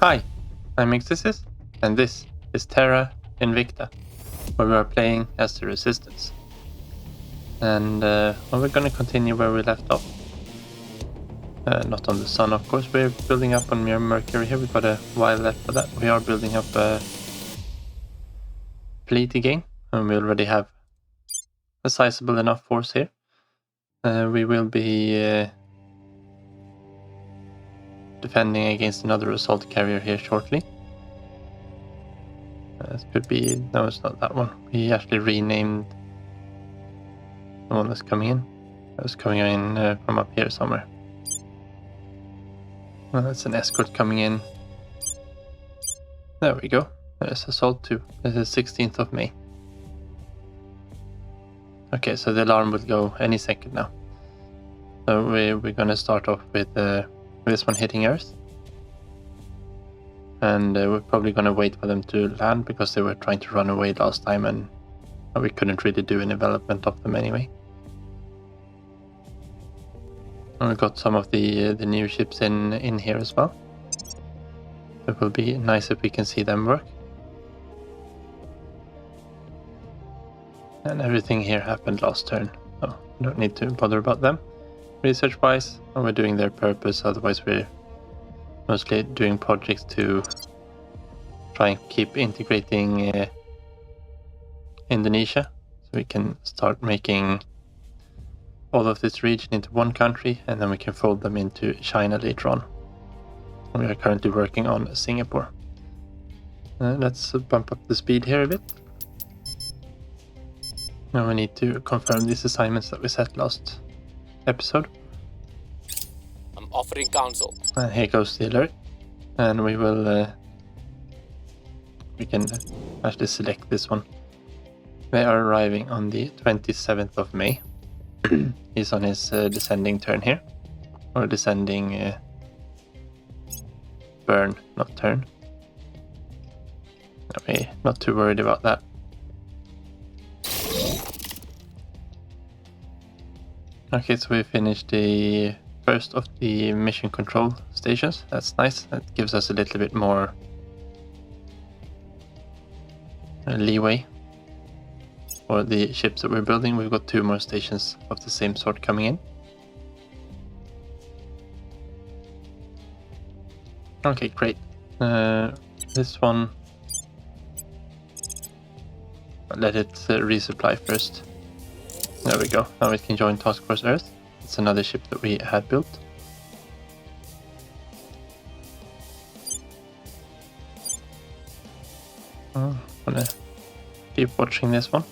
Hi, I'm Ixis, and this is Terra Invicta, where we are playing as the Resistance. And we're going to continue where we left off. Not on the sun, of course. We're building up on mere Mercury here. We've got a while left for that. We are building up a fleet again, and we already have a sizable enough force here. We will be defending against another assault carrier here shortly. This could be... no, it's not that one. We actually renamed the one that's coming in. That was coming in from up here somewhere. Well, that's an escort coming in. There we go. There's Assault 2. This is 16th of May. Okay, so the alarm will go any second now. So we're going to start off with this one hitting Earth. And we're probably going to wait for them to land because they were trying to run away last time and we couldn't really do any development of them anyway. And we've got some of the new ships in here as well. It will be nice if we can see them work. And everything here happened last turn, so we don't need to bother about them. Research-wise, we're doing their purpose, otherwise we're mostly doing projects to try and keep integrating Indonesia, so we can start making all of this region into one country, and then we can fold them into China later on. We are currently working on Singapore. Let's bump up the speed here a bit. Now we need to confirm these assignments that we set last episode. I'm offering counsel. And here goes the alert. And we will... we can actually select this one. They are arriving on the 27th of May. He's on his descending turn here. Or descending... burn, not turn. Okay, not too worried about that. Okay, so we finished the first of the mission control stations. That's nice. That gives us a little bit more leeway for the ships that we're building. We've got 2 more stations of the same sort coming in. Okay, great. This one, let it resupply first. There we go. Now it can join Task Force Earth. It's another ship that we had built. I'm gonna keep watching this one.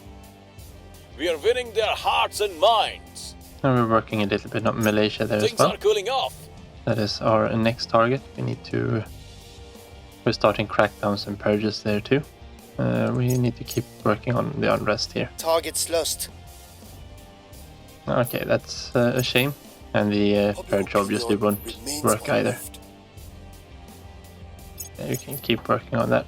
We are winning their hearts and minds. And we're working a little bit on Malaysia there Things as well. are cooling off. That is our next target. We need to... we're starting crackdowns and purges there too. We need to keep working on the unrest here. Targets lost. Okay, that's a shame. And the purge obviously won't work either. Yeah, you can keep working on that.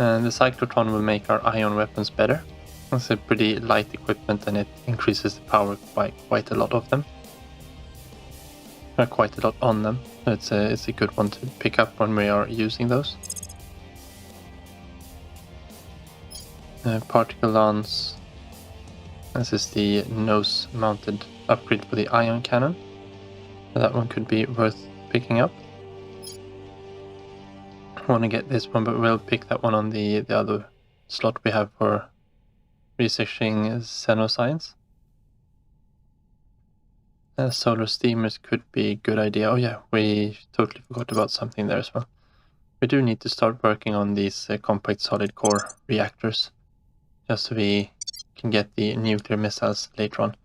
And the cyclotron will make our ion weapons better. It's a pretty light equipment and it increases the power by quite a lot of them. Quite a lot on them. It's a good one to pick up when we are using those. Particle lance. This is the nose mounted upgrade for the ion cannon. That one could be worth picking up. I want to get this one, but we'll pick that one on the other slot we have for researching xenoscience. Solar steamers could be a good idea. Oh yeah, we totally forgot about something there as well. We do need to start working on these compact solid core reactors, just so we can get the nuclear missiles later on.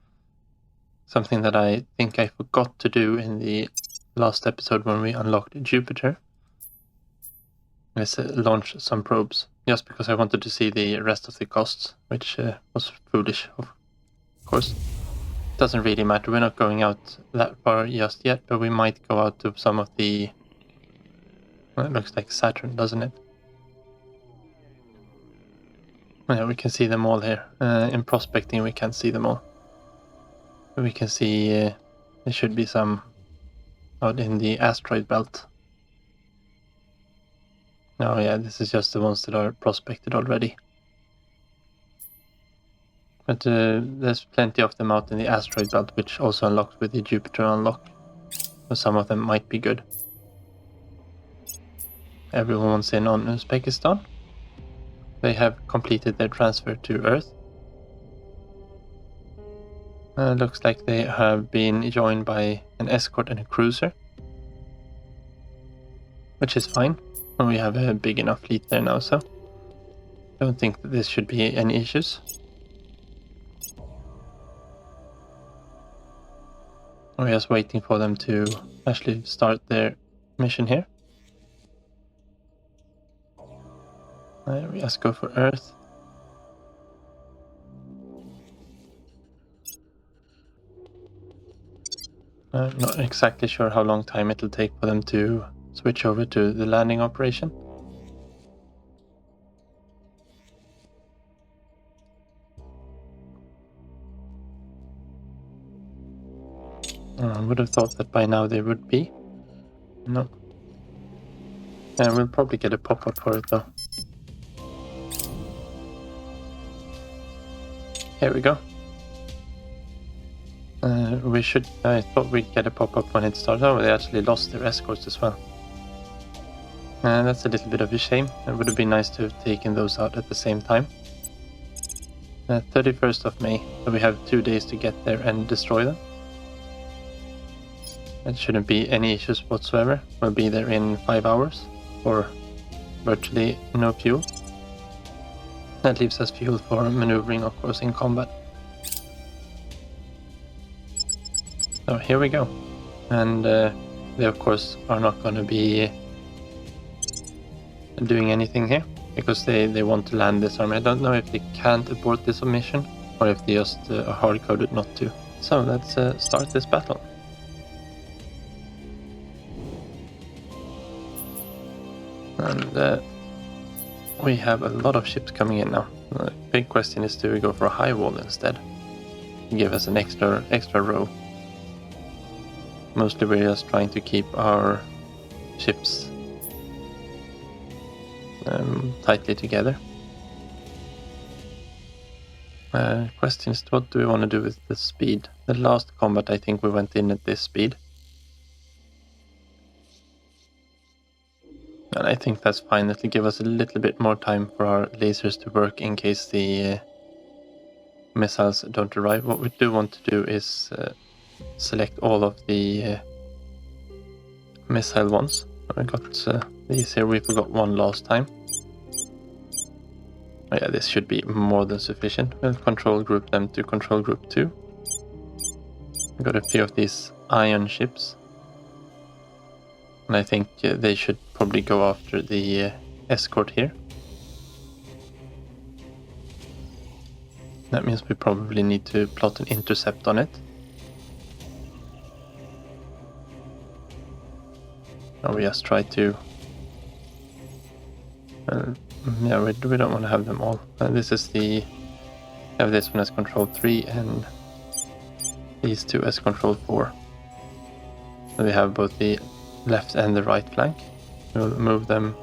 Something that I think I forgot to do in the last episode when we unlocked Jupiter is launch some probes, just because I wanted to see the rest of the costs, which was foolish, of course. Doesn't really matter, we're not going out that far just yet, but we might go out to some of the... well, it looks like Saturn, doesn't it? Yeah, we can see them all here. In prospecting we can't see them all. We can see there should be some out in the asteroid belt. Oh yeah, this is just the ones that are prospected already. But there's plenty of them out in the asteroid belt, which also unlocks with the Jupiter unlock. So some of them might be good. Everyone wants in on Uzbekistan. They have completed their transfer to Earth. Looks like they have been joined by an escort and a cruiser, which is fine. We have a big enough fleet there now, so I don't think that this should be any issues. We're just waiting for them to actually start their mission here. We just go for Earth. I'm not exactly sure how long time it'll take for them to switch over to the landing operation. I would have thought that by now they would be. No. We'll probably get a pop-up for it though. Here we go. I thought we'd get a pop-up when it started. Oh, they actually lost their escorts as well. That's a little bit of a shame. It would have been nice to have taken those out at the same time. 31st of May, so we have 2 days to get there and destroy them. It shouldn't be any issues whatsoever. We'll be there in 5 hours for virtually no fuel. That leaves us fuel for maneuvering, of course, in combat. So here we go. And they, of course, are not going to be doing anything here because they want to land this army. I don't know if they can't abort this mission or if they just are hard-coded not to. So let's start this battle. And we have a lot of ships coming in now. The big question is, do we go for a high wall instead? Give us an extra row. Mostly we're just trying to keep our ships tightly together. Question is, what do we want to do with the speed? The last combat I think we went in at this speed. And I think that's fine. It'll give us a little bit more time for our lasers to work in case the missiles don't arrive. What we do want to do is select all of the missile ones. I got these here. We forgot one last time. Oh yeah, this should be more than sufficient. We'll control group them to control group 2. We got a few of these ion ships. And I think they should probably go after the escort here. That means we probably need to plot an intercept on it. Or we just try to... yeah, we don't want to have them all. This is the... have this one as control 3 and these two as control 4. So we have both the left and the right flank. We'll move them.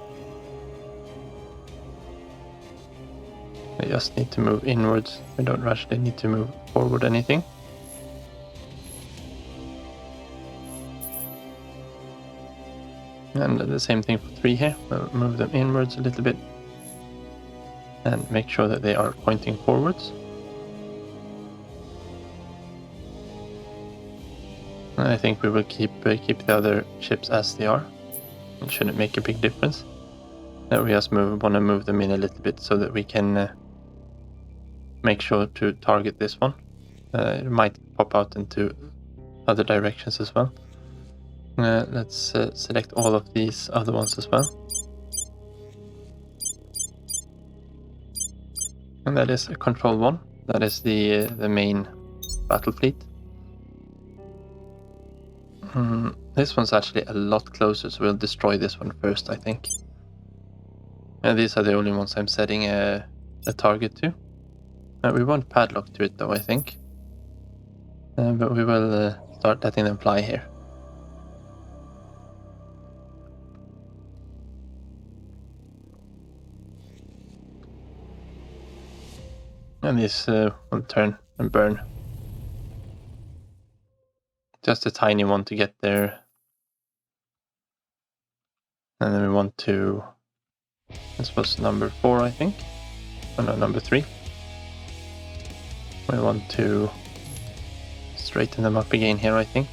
We just need to move inwards. We don't actually need to move forward anything. And the same thing for 3 here. We'll move them inwards a little bit and make sure that they are pointing forwards. And I think we will keep the other ships as they are. It shouldn't make a big difference. Now we just want to move them in a little bit so that we can make sure to target this one. It might pop out into other directions as well. Let's select all of these other ones as well. And that is control 1. That is the main battle fleet. This one's actually a lot closer, so we'll destroy this one first, I think. And these are the only ones I'm setting a target to. We won't padlock to it though, I think. But we will start letting them fly here. And these will turn and burn. Just a tiny one to get there. And then we want to... This was number 4, I think. Oh no, number 3. We want to straighten them up again here, I think.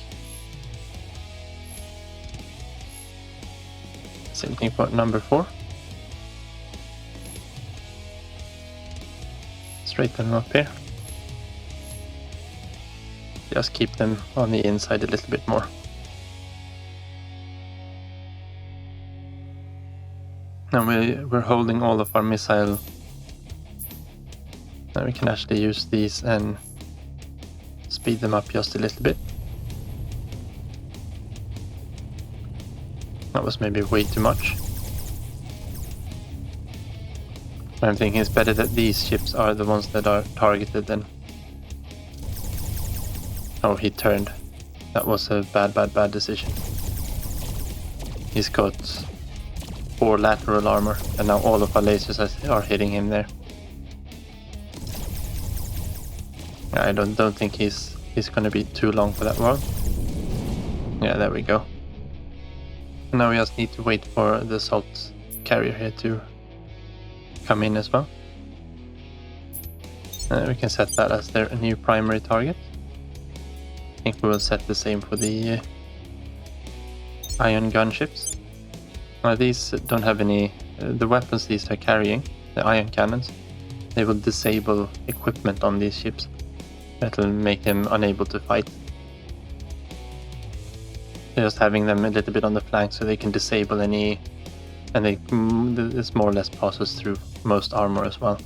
Same thing for number 4. Straighten them up here. Just keep them on the inside a little bit more. Now we're holding all of our missile. Now we can actually use these and speed them up just a little bit. That was maybe way too much. I'm thinking it's better that these ships are the ones that are targeted than... Oh, he turned. That was a bad decision. He's got 4 lateral armor, and now all of our lasers are hitting him there. I don't think he's gonna be too long for that world. Yeah, there we go. Now we just need to wait for the assault carrier here to come in as well. We can set that as their new primary target. I think we will set the same for the ion gunships. Now these don't have any... the weapons these are carrying, the ion cannons, they will disable equipment on these ships. That'll make them unable to fight. Just having them a little bit on the flank so they can disable any... And it's more or less passes through most armor as well.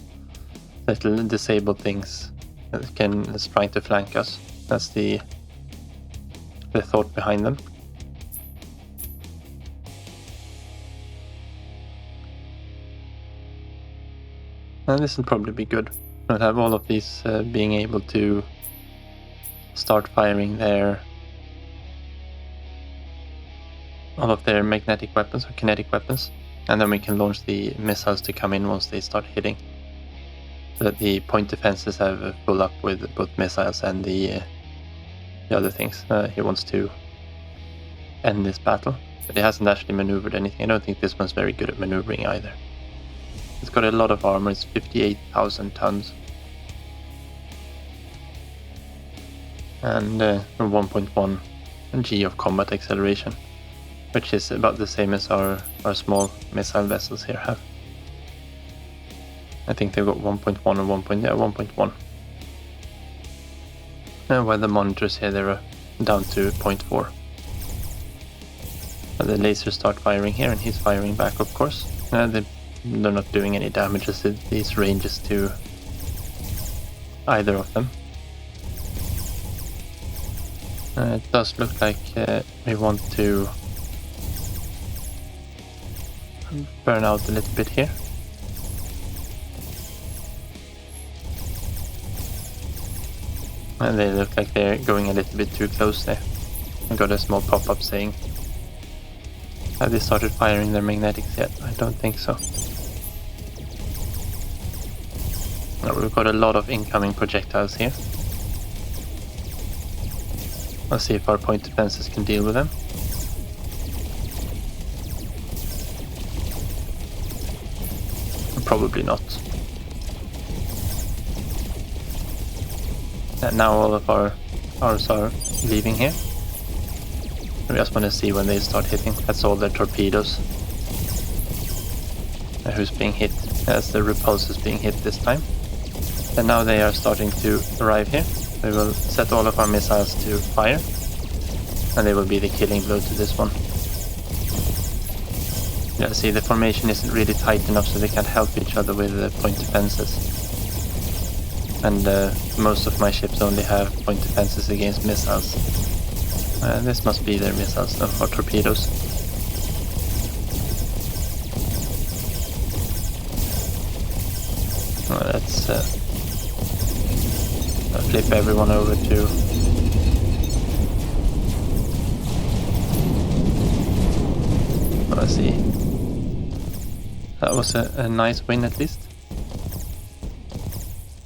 It'll disable things that's trying to flank us. That's the thought behind them. And this will probably be good. We'll have all of these being able to start firing all of their magnetic weapons or kinetic weapons, and then we can launch the missiles to come in once they start hitting. So that the point defenses have full up with both missiles and the other things. He wants to end this battle, but he hasn't actually maneuvered anything. I don't think this one's very good at maneuvering either. It's got a lot of armor, it's 58,000 tons. And 1.1 G of combat acceleration, which is about the same as our small missile vessels here have. I think they've got 1.1 or 1.1. While the monitors here, they're down to 0.4. The lasers start firing here, and he's firing back, of course. They're not doing any damages at these ranges to either of them. It does look like we want to burn out a little bit here. And they look like they're going a little bit too close there. I got a small pop-up saying, have they started firing their magnetics yet? I don't think so. Now we've got a lot of incoming projectiles here. Let's see if our point defenses can deal with them. Probably not. And now all of ours are leaving here. We just want to see when they start hitting. That's all their torpedoes. Who's being hit? As the repulse is being hit this time. And now they are starting to arrive here. We will set all of our missiles to fire. And they will be the killing blow to this one. Yeah, see, the formation isn't really tight enough so they can't help each other with the point defenses. And most of my ships only have point defenses against missiles. This must be their missiles, though, or torpedoes. Let's flip everyone over to Let's see. That was a nice win at least.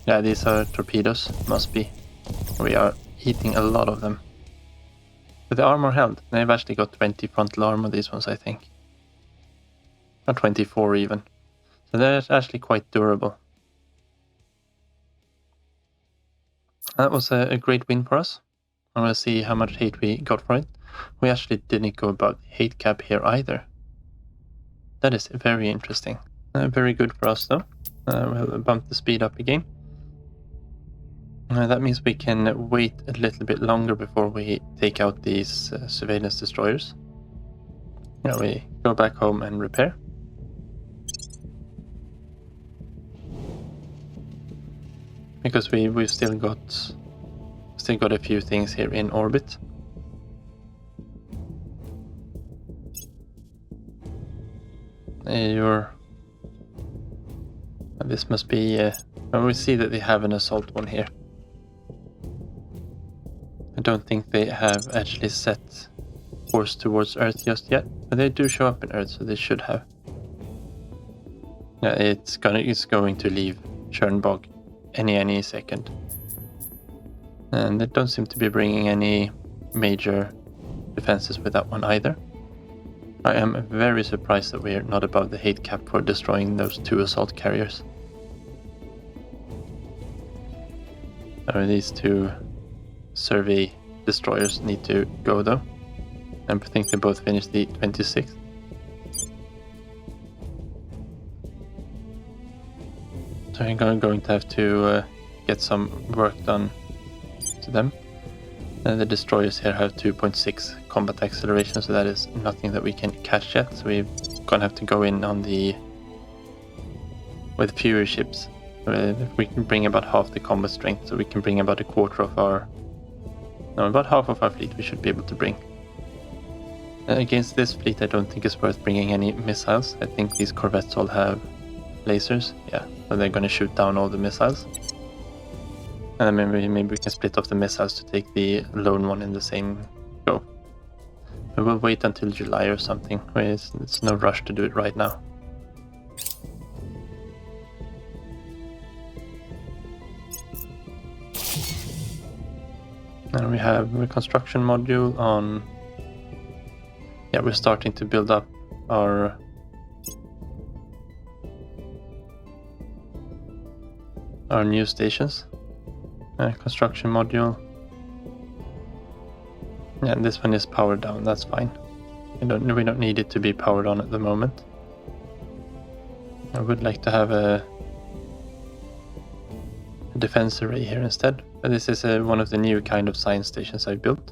Yeah, these are torpedoes, must be. We are eating a lot of them. But the armor held. They've actually got 20 frontal armor, these ones, I think. Or 24 even. So they're actually quite durable. That was a great win for us. I'm going to see how much hate we got for it. We actually didn't go about the hate cap here either. That is very interesting. Very good for us though. We'll bump the speed up again. That means we can wait a little bit longer before we take out these surveillance destroyers. Yeah, we go back home and repair. Because we've still got a few things here in orbit. This must be. We see that they have an assault one here. I don't think they have actually set course towards Earth just yet, but they do show up in Earth, so they should have. Yeah, it's going to leave Chernbog any second, and they don't seem to be bringing any major defenses with that one either. I am very surprised that we're not above the hate cap for destroying those 2 assault carriers. These 2 survey destroyers need to go though. I think they both finished the 26th. So I'm going to have to get some work done to them. The destroyers here have 2.6 combat acceleration, so that is nothing that we can catch yet. So we're gonna have to go in on with fewer ships. If we can bring about half the combat strength, so we can bring about about half of our fleet we should be able to bring. Against this fleet I don't think it's worth bringing any missiles. I think these corvettes all have lasers. Yeah, so they're gonna shoot down all the missiles. And then maybe we can split off the missiles to take the lone one in the same go. But we'll wait until July or something. It's no rush to do it right now. And we have a construction module on. Yeah, we're starting to build up our new stations. Construction module. Yeah, and this one is powered down. That's fine. We don't need it to be powered on at the moment. I would like to have a defense array here instead. But this is one of the new kind of science stations I built.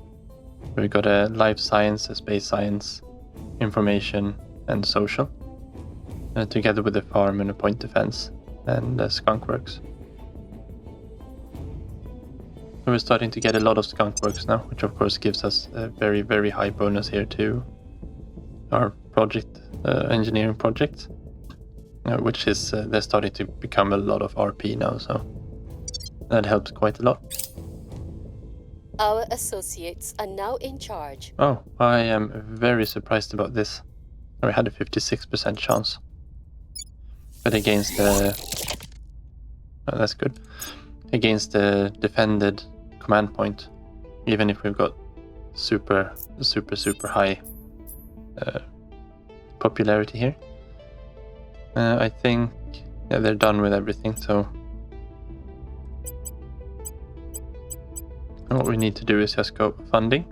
We've got a life science, a space science, information, and social, together with a farm and a point defense and skunk works. We're starting to get a lot of skunk works now, which of course gives us a very, very high bonus here to our project, engineering project, which is they're starting to become a lot of RP now, so that helps quite a lot. Our associates are now in charge. Oh, I am very surprised about this. We had a 56% chance. But against the... Oh, that's good. Against the defended command point, even if we've got super high popularity here. I think they're done with everything, so... And what we need to do is just go funding.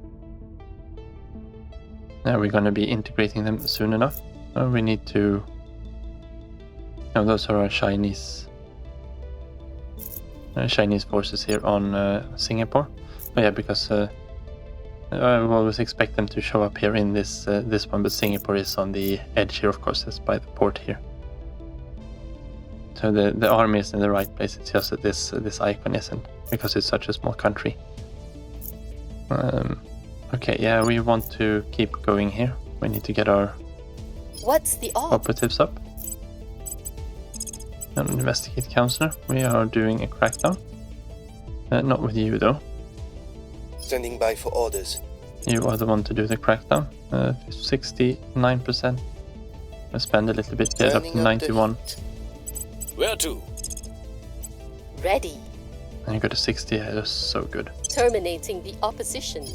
Now we're going to be integrating them soon enough. We need to... Now those are our Chinese forces here on Singapore. Oh yeah, because I always expect them to show up here in this one, but Singapore is on the edge here, of course. It's by the port here. So the army is in the right place. It's just that this icon isn't, because it's such a small country. Okay, yeah, we want to keep going here. We need to get our operatives up. And investigate counselor. We are doing a crackdown. Not with you though. Standing by for orders. You are the one to do the crackdown. 69% Let's spend a little bit, get it up to Turning up the 91. heat. Where to? Ready. And you got a 60, that's so good. Terminating the opposition.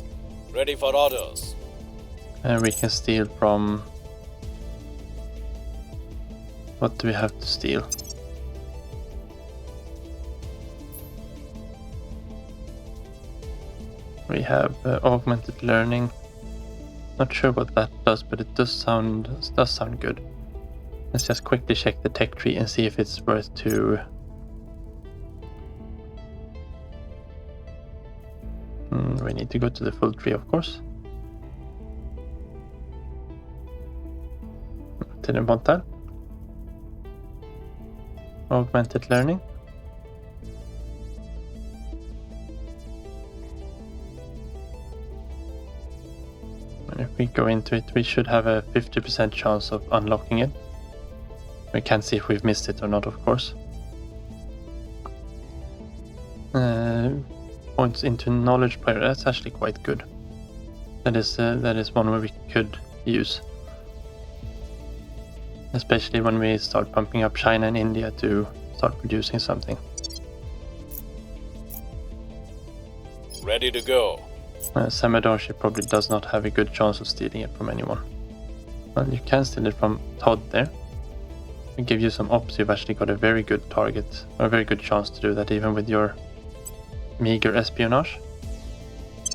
Ready for orders. And we can steal from... What do we have to steal? We have augmented learning. Not sure what that does, but it does sound good. Let's just quickly check the tech tree and see if it's worth to... we need to go to the full tree, of course. Didn't want that. Augmented learning. And if we go into it, we should have a 50% chance of unlocking it. We can't see if we've missed it or not, of course. Points into knowledge player, that's actually quite good. That is one where we could use. Especially when we start pumping up China and India to start producing something. Ready to go. Samadoshi probably does not have a good chance of stealing it from anyone. Well, you can steal it from Todd there. We give you some ops, you've actually got a very good target, or a very good chance to do that even with your meager espionage.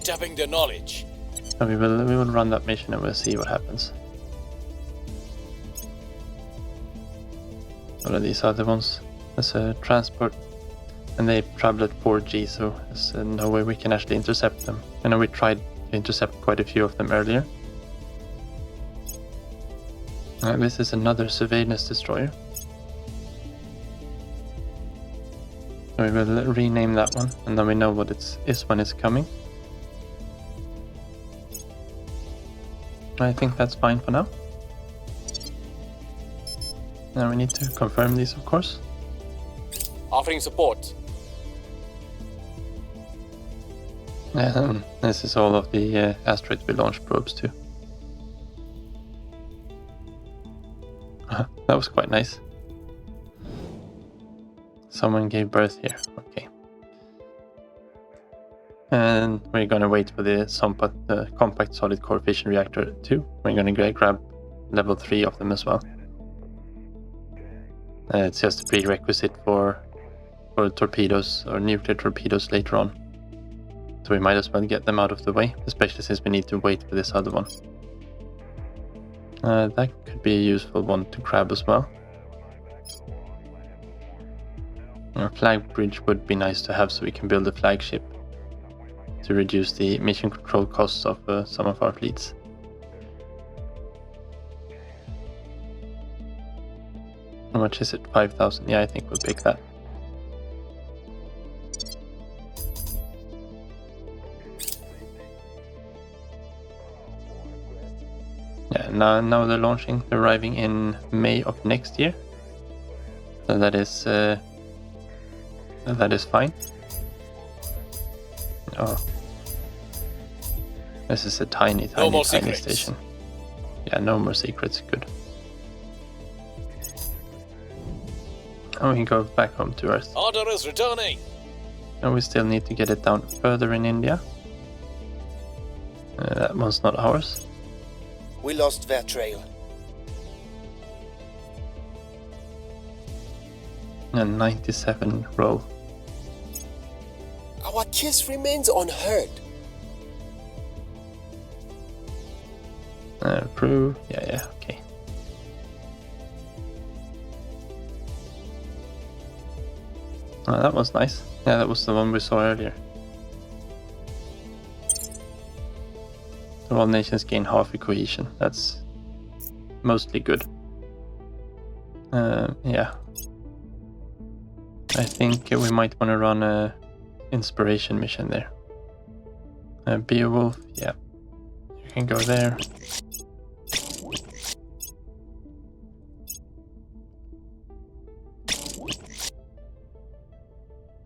Tapping the knowledge. So we will run that mission and we'll see what happens. What are these other ones? There's a transport, and they travel at 4G, so there's no way we can actually intercept them. I know we tried to intercept quite a few of them earlier. This is another surveillance destroyer. So we will rename that one, and then we know what it is when it's coming. I think that's fine for now. Now we need to confirm these, of course. Offering support. This is all of the asteroids we launched probes to. That was quite nice. Someone gave birth here. Okay. And we're gonna wait for the compact solid core fission reactor 2. We're gonna grab level 3 of them as well. It's just a prerequisite for torpedoes or nuclear torpedoes later on. So we might as well get them out of the way, especially since we need to wait for this other one. That could be a useful one to grab as well. A flag bridge would be nice to have so we can build a flagship to reduce the mission control costs of some of our fleets. How much is it? 5,000? Yeah, I think we'll pick that. Yeah, now they're launching. They're arriving in May of next year. So that is fine. Oh. This is a tiny station. Yeah, no more secrets. Good. And we can go back home to Earth. Order is returning. And we still need to get it down further in India. That one's not ours. We lost their trail. And 97 roll. Our kiss remains unheard. Approve. Yeah, okay. Oh, that was nice. Yeah, that was the one we saw earlier. So all nations gain half a cohesion. That's mostly good. Yeah. I think we might want to run a inspiration mission there. Beowulf, yeah. You can go there.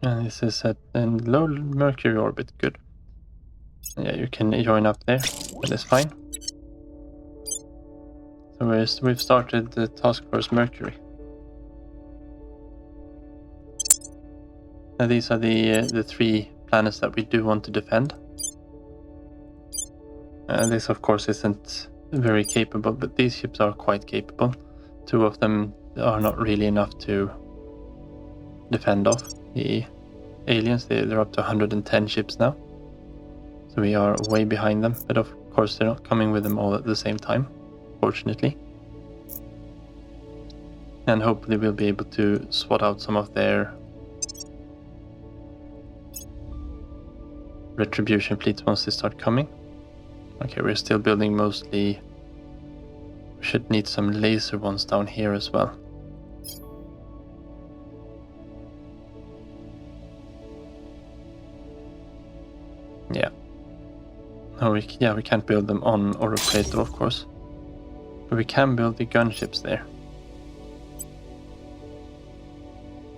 And this is at low Mercury orbit, good. Yeah, you can join up there, that is fine. So we've started the Task Force Mercury. Now these are the 3 planets that we do want to defend. This of course isn't very capable, but these ships are quite capable. 2 of them are not really enough to defend off the aliens. They're up to 110 ships now. So we are way behind them, but of course they're not coming with them all at the same time, fortunately. And hopefully we'll be able to swat out some of their retribution fleets once they start coming. Okay, we're still building mostly. We should need some laser ones down here as well. Yeah. No, we can't build them on Oroplato, of course. But we can build the gunships there.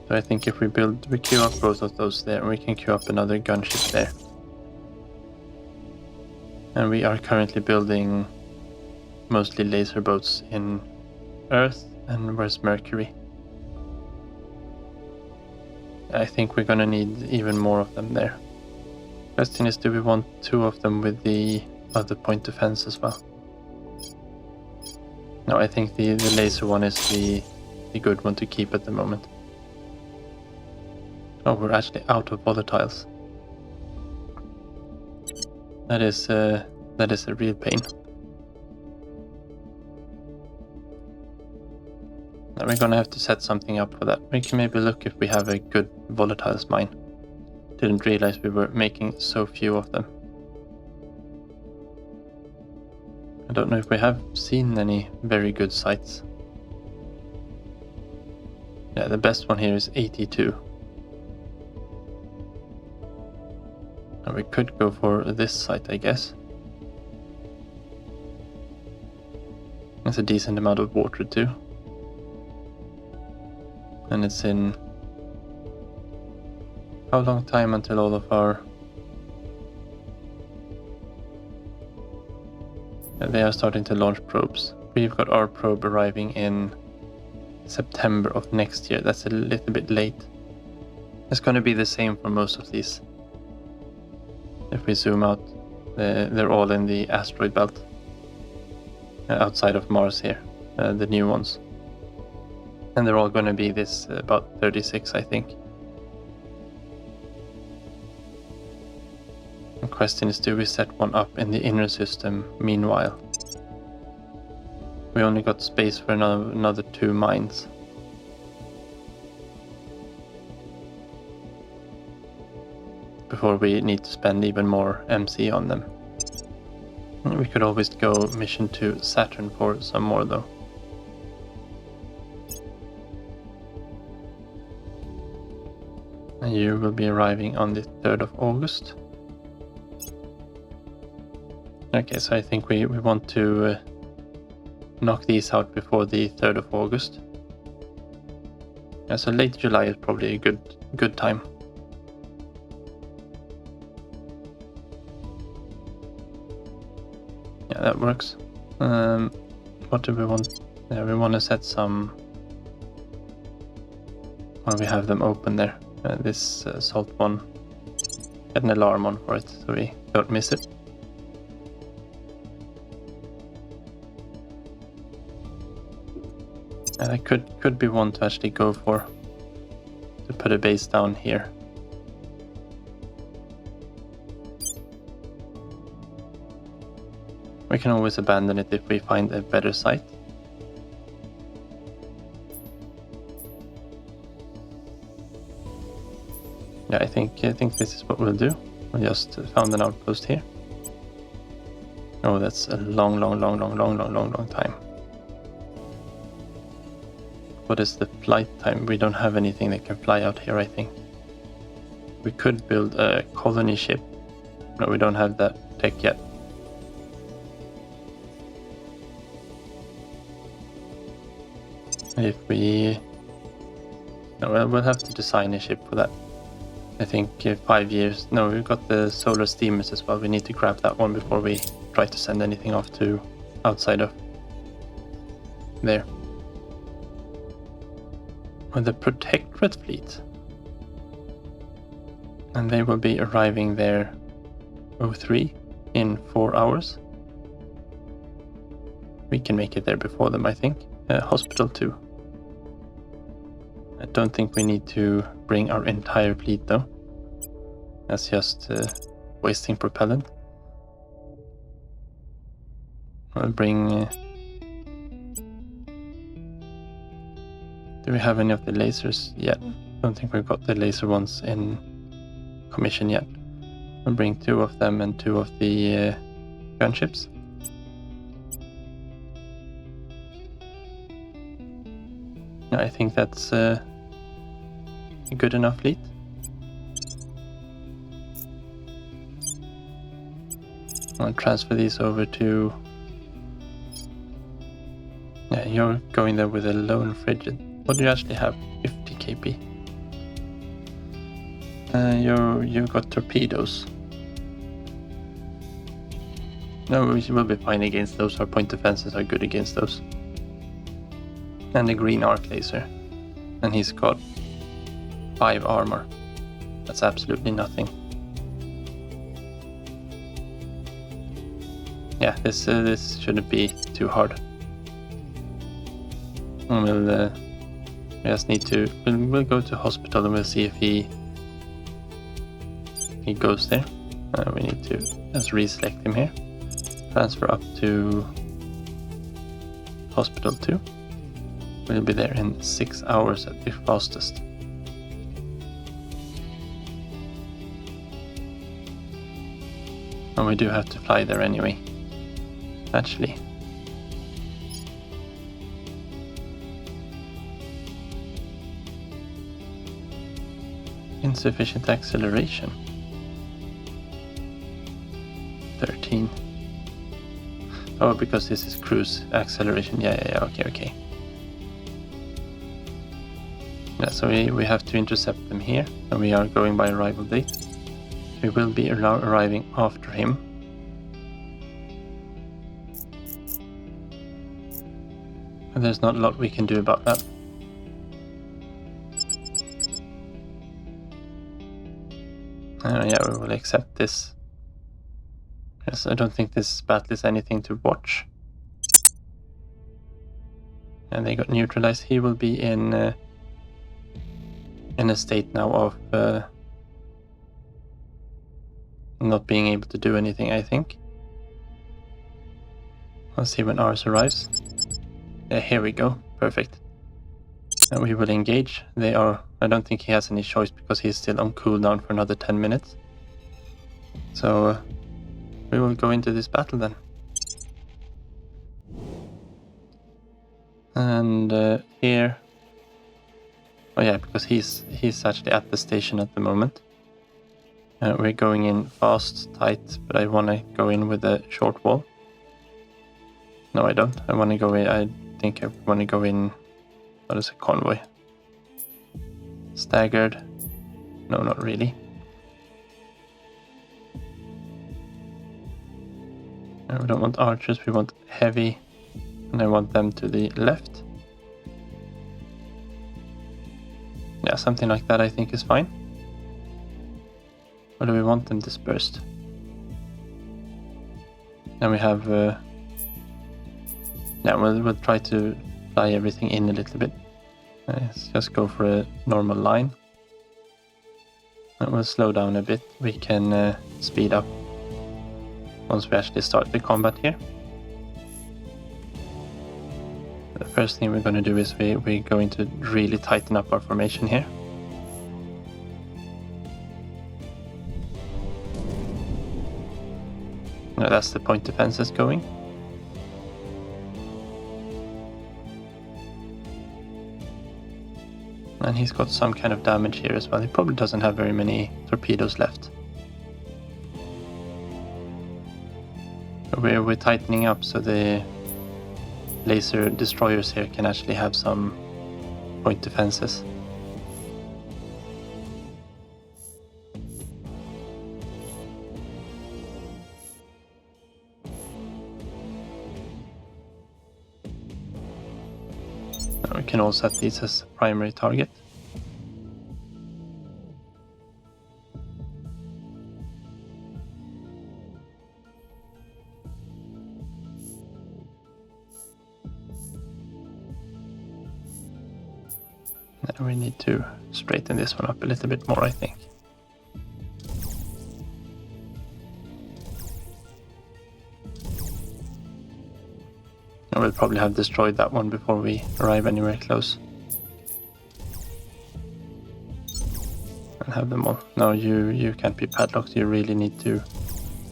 So I think if we queue up both of those there, and we can queue up another gunship there. And we are currently building mostly laser boats in Earth, and where's Mercury? I think we're gonna need even more of them there. Question is, do we want 2 of them with the other point defense as well? No, I think the laser one is the good one to keep at the moment. Oh, we're actually out of volatiles. That is a real pain. Now we're gonna have to set something up for that. We can maybe look if we have a good volatiles mine. Didn't realize we were making so few of them. I don't know if we have seen any very good sites. Yeah, the best one here is 82. And we could go for this site, I guess. There's a decent amount of water too. And it's in... how long time until all of our... Yeah, they are starting to launch probes. We've got our probe arriving in September of next year. That's a little bit late. It's going to be the same for most of these. If we zoom out, they're all in the asteroid belt. Outside of Mars here, the new ones. And they're all going to be this about 36, I think. The question is, do we set one up in the inner system meanwhile? We only got space for another 2 mines. Before we need to spend even more MC on them. We could always go mission to Saturn for some more though. And you will be arriving on the 3rd of August. Okay, so I think we want to knock these out before the 3rd of August. Yeah, so late July is probably a good time. Yeah, that works. What do we want? Yeah, we want to set some... well, we have them open there. This salt one. Get an alarm on for it so we don't miss it. And that could be one to actually go for. To put a base down here. We can always abandon it if we find a better site. Yeah, I think this is what we'll do. We just found an outpost here. Oh, that's a long time. What is the flight time? We don't have anything that can fly out here, I think. We could build a colony ship. No, we don't have that tech yet. If we... no, well, we'll have to design a ship for that. I think 5 years... no, we've got the solar steamers as well. We need to grab that one before we try to send anything off to outside of there. Or the Protectorate fleet. And they will be arriving there 03 in 4 hours. We can make it there before them, I think. Hospital 2. I don't think we need to bring our entire fleet though. That's just wasting propellant. I'll bring... do we have any of the lasers yet? Don't think we've got the laser ones in commission yet. We'll bring 2 of them and 2 of the gunships. I think that's a good enough fleet. I'll transfer these over to... yeah, you're going there with a lone frigid. What do you actually have? 50 kp. You've got torpedoes. No, we will be fine against those. Our point defenses are good against those. And the green arc laser. And he's got 5 armor. That's absolutely nothing. Yeah, this shouldn't be too hard. And we'll just need to... We'll go to hospital and we'll see if he goes there. We need to just reselect him here. Transfer up to hospital 2. We'll be there in 6 hours at the fastest. And we do have to fly there anyway. Actually. Insufficient acceleration. 13. Oh, because this is cruise acceleration. Yeah, okay. Yeah, so we have to intercept them here, and we are going by arrival date. We will be arriving after him. And there's not a lot we can do about that. Yeah, we will accept this. Yes, I don't think this battle is anything to watch. And they got neutralized. He will be in a state now of not being able to do anything, I think. Let's see when ours arrives. Yeah, here we go. Perfect. And we will engage. They are... I don't think he has any choice because he's still on cooldown for another 10 minutes. So we will go into this battle then. And here... oh yeah, because he's actually at the station at the moment. We're going in fast, tight, but I want to go in with a short wall. No, I don't. I want to go in... I think I want to go in... what is a convoy? Staggered. No, not really. We don't want archers, we want heavy. And I want them to the left. Yeah, something like that I think is fine. Or do we want them dispersed? Then we have... yeah, we'll try to fly everything in a little bit. Let's just go for a normal line. And we'll slow down a bit. We can speed up once we actually start the combat here. The first thing we're going to do is we're going to really tighten up our formation here. Now that's the point defenses going. And he's got some kind of damage here as well. He probably doesn't have very many torpedoes left. We're tightening up so the laser destroyers here can actually have some point defenses. We can all set these as primary target. Now we need to straighten this one up a little bit more, I think. I will probably have destroyed that one before we arrive anywhere close. And have them all. No, you can't be padlocked. You really need to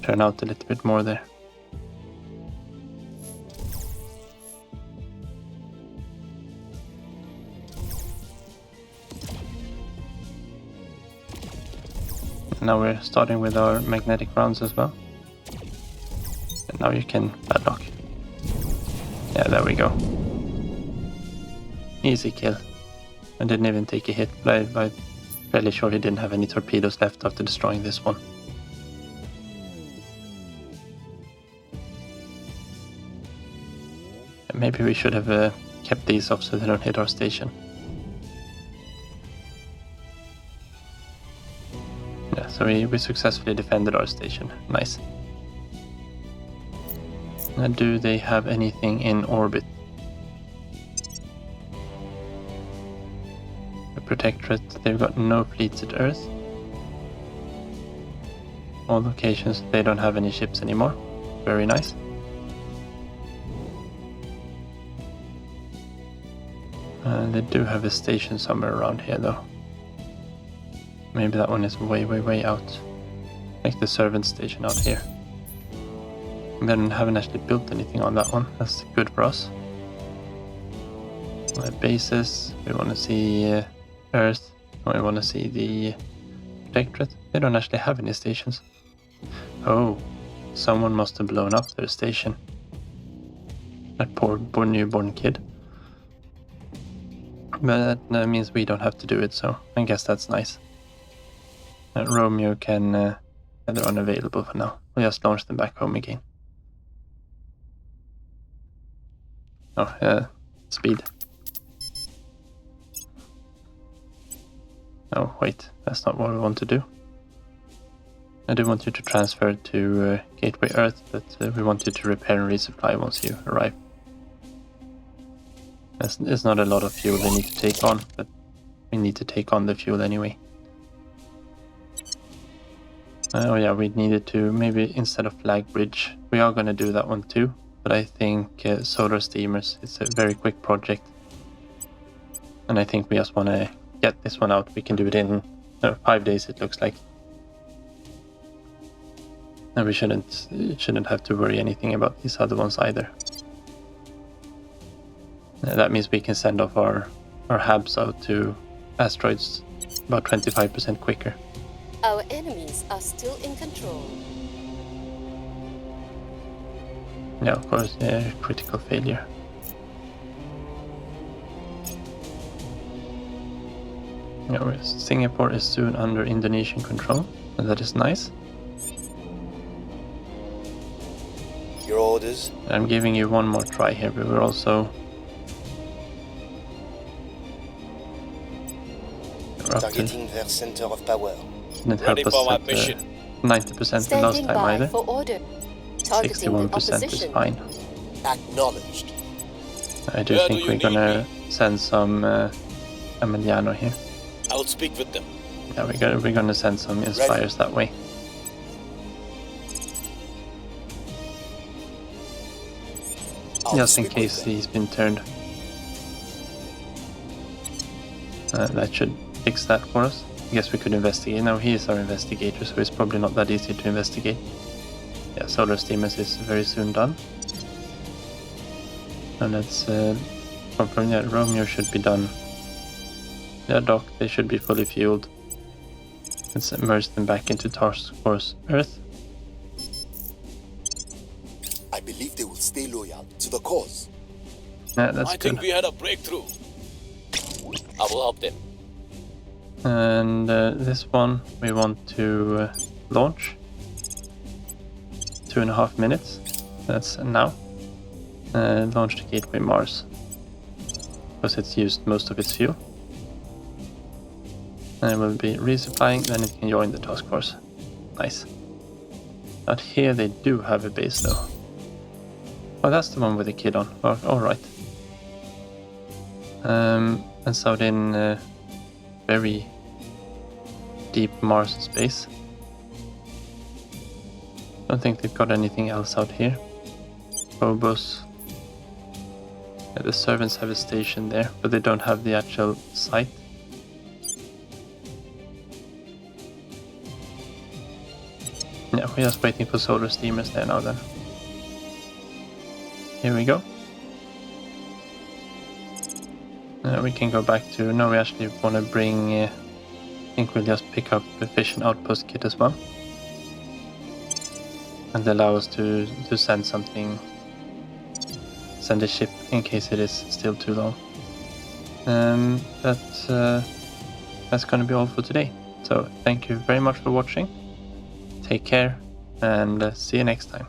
turn out a little bit more there. Now we're starting with our magnetic rounds as well. And now you can padlock. Yeah, there we go. Easy kill. I didn't even take a hit, but I'm fairly sure he didn't have any torpedoes left after destroying this one. Maybe we should have kept these off so they don't hit our station. Yeah, so we successfully defended our station. Nice. Now, do they have anything in orbit? The Protectorate, they've got no fleets at Earth. All locations, they don't have any ships anymore. Very nice. They do have a station somewhere around here though. Maybe that one is way out. Like the servant station out here. We haven't actually built anything on that one. That's good for us. Bases, we want to see Earth. We want to see the Protectorate. They don't actually have any stations. Oh, someone must have blown up their station. That poor newborn kid. But that means we don't have to do it, so I guess that's nice. Romeo can... they're unavailable for now. We'll just launch them back home again. Oh, speed. Oh, wait, that's not what we want to do. I do want you to transfer to Gateway Earth, but we want you to repair and resupply once you arrive. There's not a lot of fuel they need to take on, but we need to take on the fuel anyway. Oh yeah, we needed to, maybe instead of flag bridge, we are going to do that one too. But I think solar steamers, it's a very quick project. And I think we just want to get this one out. We can do it in 5 days, it looks like. And we shouldn't have to worry anything about these other ones either. That means we can send off our HABs out to asteroids about 25% quicker. Our enemies are still in control. Yeah, of course, critical failure. Yeah, Singapore is soon under Indonesian control, and that is nice. Your orders? I'm giving you one more try here, but we're also... Targeting their center of power. Didn't help us at 90% the last time either. For order. Targeting 61% is fine. Acknowledged. I do think we're gonna send some Emiliano here. I'll speak with them. Yeah, we're gonna send some Inspires that way. Just in case he's been turned. That should fix that for us. I guess we could investigate. Now he is our investigator, so it's probably not that easy to investigate. Yeah, solar steamers is very soon done. And let's confirm that Romeo should be done. Yeah, dock, they should be fully fueled. Let's immerse them back into Task Force Earth. I believe they will stay loyal to the cause. Yeah, that's I good. think we had a breakthrough. I will help them. And this one we want to launch. 2.5 minutes. That's now. Launch to Gateway Mars. because it's used most of its fuel. And it will be resupplying, then it can join the task force. Nice. Out here they do have a base though. Oh, that's the one with the kid on. Oh, alright. And so in very deep Mars space. Don't think they've got anything else out here. Phobos. Yeah, the servants have a station there, but they don't have the actual site. Yeah, we're just waiting for solar steamers there now then. Here we go. We can go back to... No, we actually want to bring... I think we'll just pick up the Fission Outpost kit as well. And allow us to send something... Send a ship in case it is still too long. That's going to be all for today. So thank you very much for watching. Take care and see you next time.